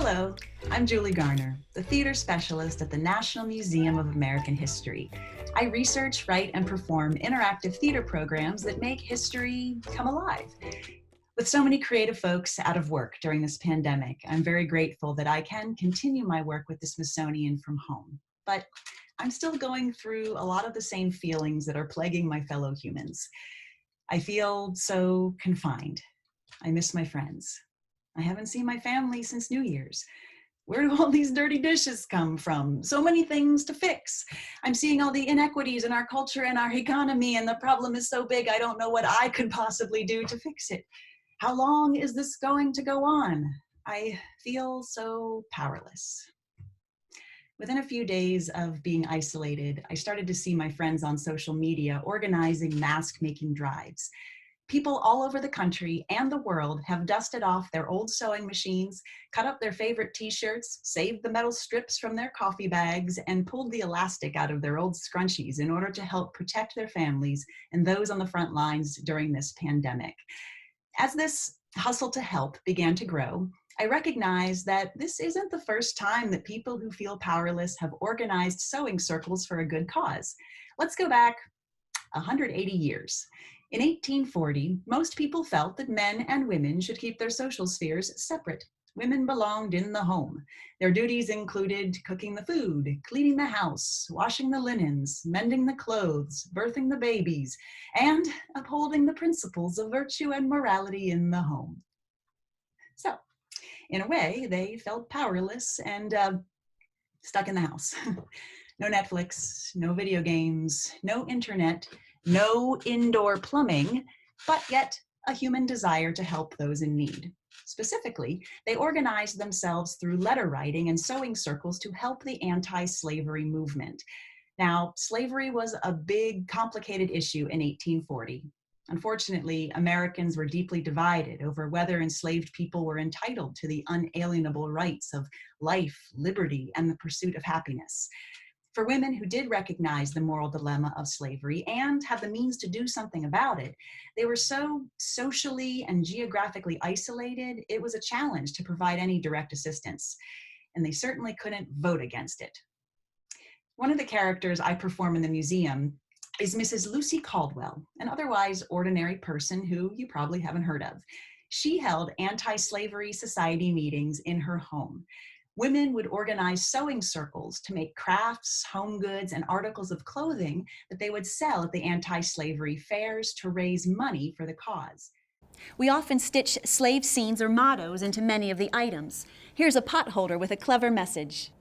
Hello, I'm Julie Garner, the theater specialist at the National Museum of American History. I research, write, and perform interactive theater programs that make history come alive. With so many creative folks out of work during this pandemic, I'm very grateful that I can continue my work with the Smithsonian from home. But I'm still going through a lot of the same feelings that are plaguing my fellow humans. I feel so confined. I miss my friends. I haven't seen my family since New Year's. Where do all these dirty dishes come from? So many things to fix. I'm seeing all the inequities in our culture and our economy, and the problem is so big I don't know what I could possibly do to fix it. How long is this going to go on? I feel so powerless. Within a few days of being isolated, I started to see my friends on social media organizing mask-making drives. People all over the country and the world have dusted off their old sewing machines, cut up their favorite t-shirts, saved the metal strips from their coffee bags, and pulled the elastic out of their old scrunchies in order to help protect their families and those on the front lines during this pandemic. As this hustle to help began to grow, I recognized that this isn't the first time that people who feel powerless have organized sewing circles for a good cause. Let's go back 180 years. In 1840, most people felt that men and women should keep their social spheres separate. Women belonged in the home. Their duties included cooking the food, cleaning the house, washing the linens, mending the clothes, birthing the babies, and upholding the principles of virtue and morality in the home. So, in a way, they felt powerless and stuck in the house. No Netflix, no video games, no internet, no indoor plumbing, but yet a human desire to help those in need. Specifically, they organized themselves through letter writing and sewing circles to help the anti-slavery movement. Now, slavery was a big, complicated issue in 1840. Unfortunately, Americans were deeply divided over whether enslaved people were entitled to the unalienable rights of life, liberty, and the pursuit of happiness. For women who did recognize the moral dilemma of slavery and have the means to do something about it, they were so socially and geographically isolated, it was a challenge to provide any direct assistance, and they certainly couldn't vote against it. One of the characters I perform in the museum is Mrs. Lucy Caldwell, an otherwise ordinary person who you probably haven't heard of. She held anti-slavery society meetings in her home. Women would organize sewing circles to make crafts, home goods, and articles of clothing that they would sell at the anti-slavery fairs to raise money for the cause. We often stitch slave scenes or mottos into many of the items. Here's a potholder with a clever message.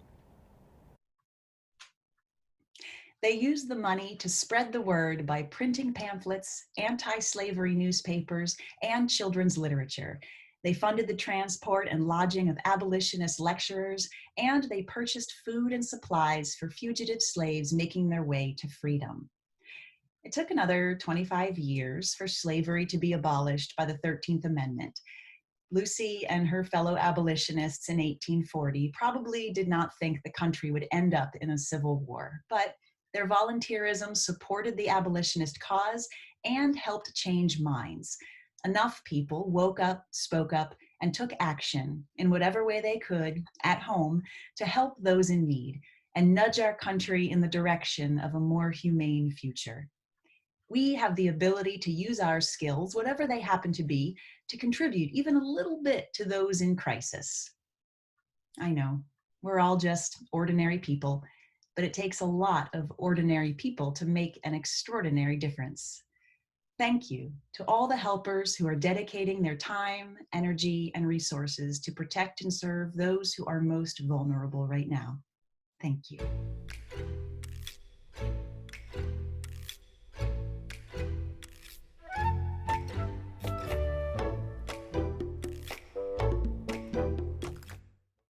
They used the money to spread the word by printing pamphlets, anti-slavery newspapers, and children's literature. They funded the transport and lodging of abolitionist lecturers, and they purchased food and supplies for fugitive slaves making their way to freedom. It took another 25 years for slavery to be abolished by the 13th Amendment. Lucy and her fellow abolitionists in 1840 probably did not think the country would end up in a civil war, but their volunteerism supported the abolitionist cause and helped change minds. Enough people woke up, spoke up, and took action in whatever way they could at home to help those in need and nudge our country in the direction of a more humane future. We have the ability to use our skills, whatever they happen to be, to contribute even a little bit to those in crisis. I know, we're all just ordinary people, but it takes a lot of ordinary people to make an extraordinary difference. Thank you to all the helpers who are dedicating their time, energy, and resources to protect and serve those who are most vulnerable right now. Thank you.